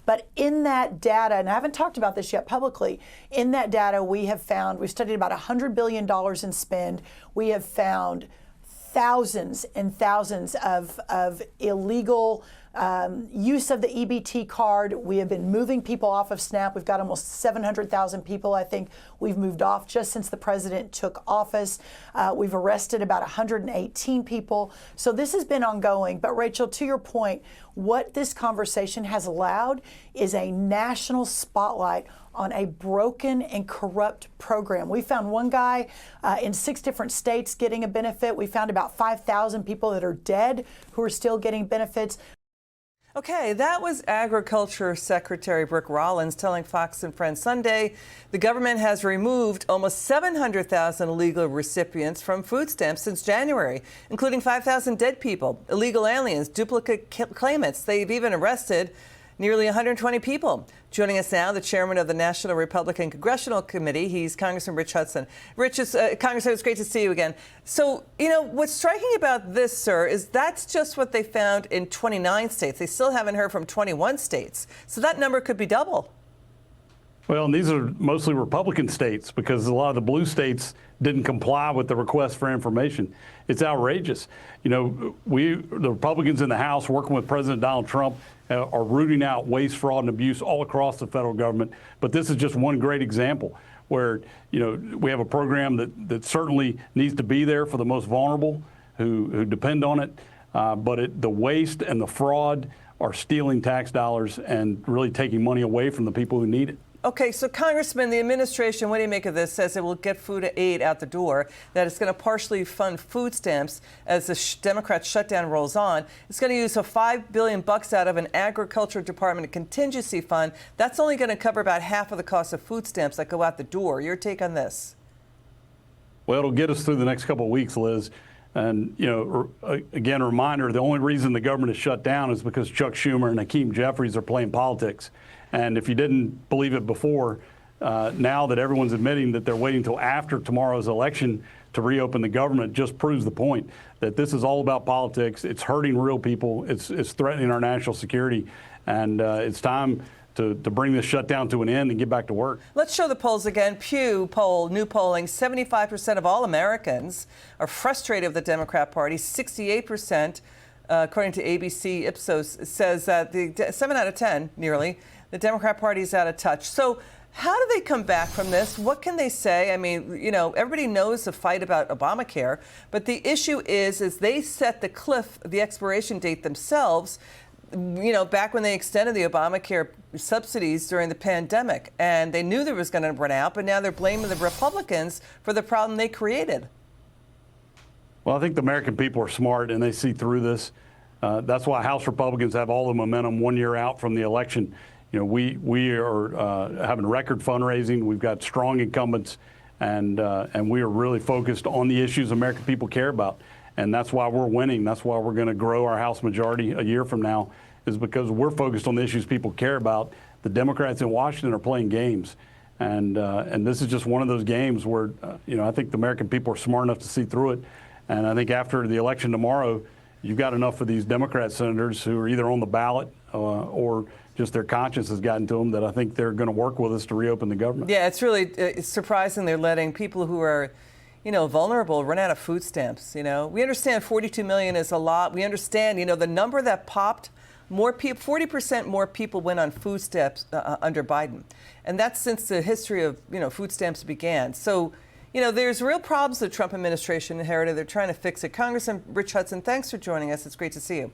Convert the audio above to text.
But in that data, and I haven't talked about this yet publicly, in that data we've studied about $100 billion in spend. We have found thousands and thousands of illegal use of the EBT card. We have been moving people off of SNAP. We've got almost 700,000 people, I think, we've moved off just since the president took office. We've arrested about 118 people. So this has been ongoing. But Rachel, to your point, what this conversation has allowed is a national spotlight on a broken and corrupt program. We found one guy in 6 different states getting a benefit. We found about 5,000 people that are dead who are still getting benefits. Okay, that was Agriculture Secretary Brooke Rollins telling Fox and Friends Sunday the government has removed almost 700,000 illegal recipients from food stamps since January, including 5,000 dead people, illegal aliens, duplicate claimants. They've even arrested nearly 120 people. Joining us now, the chairman of the National Republican Congressional Committee. He's Congressman Rich Hudson. Congressman, it's great to see you again. So, what's striking about this, sir, is that's just what they found in 29 states. They still haven't heard from 21 states. So that number could be double. Well, and these are mostly Republican states because a lot of the blue states didn't comply with the request for information. It's outrageous. The Republicans in the House working with President Donald Trump are rooting out waste, fraud, and abuse all across the federal government. But this is just one great example where, we have a program that certainly needs to be there for the most vulnerable who depend on it. But the waste and the fraud are stealing tax dollars and really taking money away from the people who need it. Okay, so Congressman, the administration, what do you make of this, says it will get food aid out the door, that it's going to partially fund food stamps as the Democrat shutdown rolls on. It's going to use $5 billion out of an Agriculture Department contingency fund. That's only going to cover about half of the cost of food stamps that go out the door. Your take on this? Well, it'll get us through the next couple of weeks, Liz. And, again, a reminder, the only reason the government is shut down is because Chuck Schumer and Hakeem Jeffries are playing politics. And if you didn't believe it before, now that everyone's admitting that they're waiting until after tomorrow's election to reopen the government, just proves the point that this is all about politics. It's hurting real people. It's threatening our national security. And it's time to bring this shutdown to an end and get back to work. Let's show the polls again. Pew poll, new polling, 75% of all Americans are frustrated with the Democrat Party. 68%, according to ABC Ipsos, says that 7 out of 10, nearly, the Democrat Party is out of touch. So how do they come back from this? What can they say? I mean, everybody knows the fight about Obamacare, but the issue is they set the expiration date themselves, back when they extended the Obamacare subsidies during the pandemic, and they knew there was going to run out, but now they're blaming the Republicans for the problem they created. Well, I think the American people are smart and they see through this. That's why House Republicans have all the momentum 1 year out from the election. We are having record fundraising. We've got strong incumbents, and we are really focused on the issues American people care about. And that's why we're winning. That's why we're going to grow our House majority a year from now, is because we're focused on the issues people care about. The Democrats in Washington are playing games. And this is just one of those games where, I think the American people are smart enough to see through it. And I think after the election tomorrow, you've got enough of these Democrat senators who are either on the ballot or just their conscience has gotten to them that I think they're going to work with us to reopen the government. Yeah, it's really surprising they're letting people who are, vulnerable run out of food stamps. We understand 42 million is a lot. We understand, the number that popped, 40% more people went on food stamps under Biden. And that's since the history of, food stamps began. So, there's real problems the Trump administration inherited. They're trying to fix it. Congressman Rich Hudson, thanks for joining us. It's great to see you.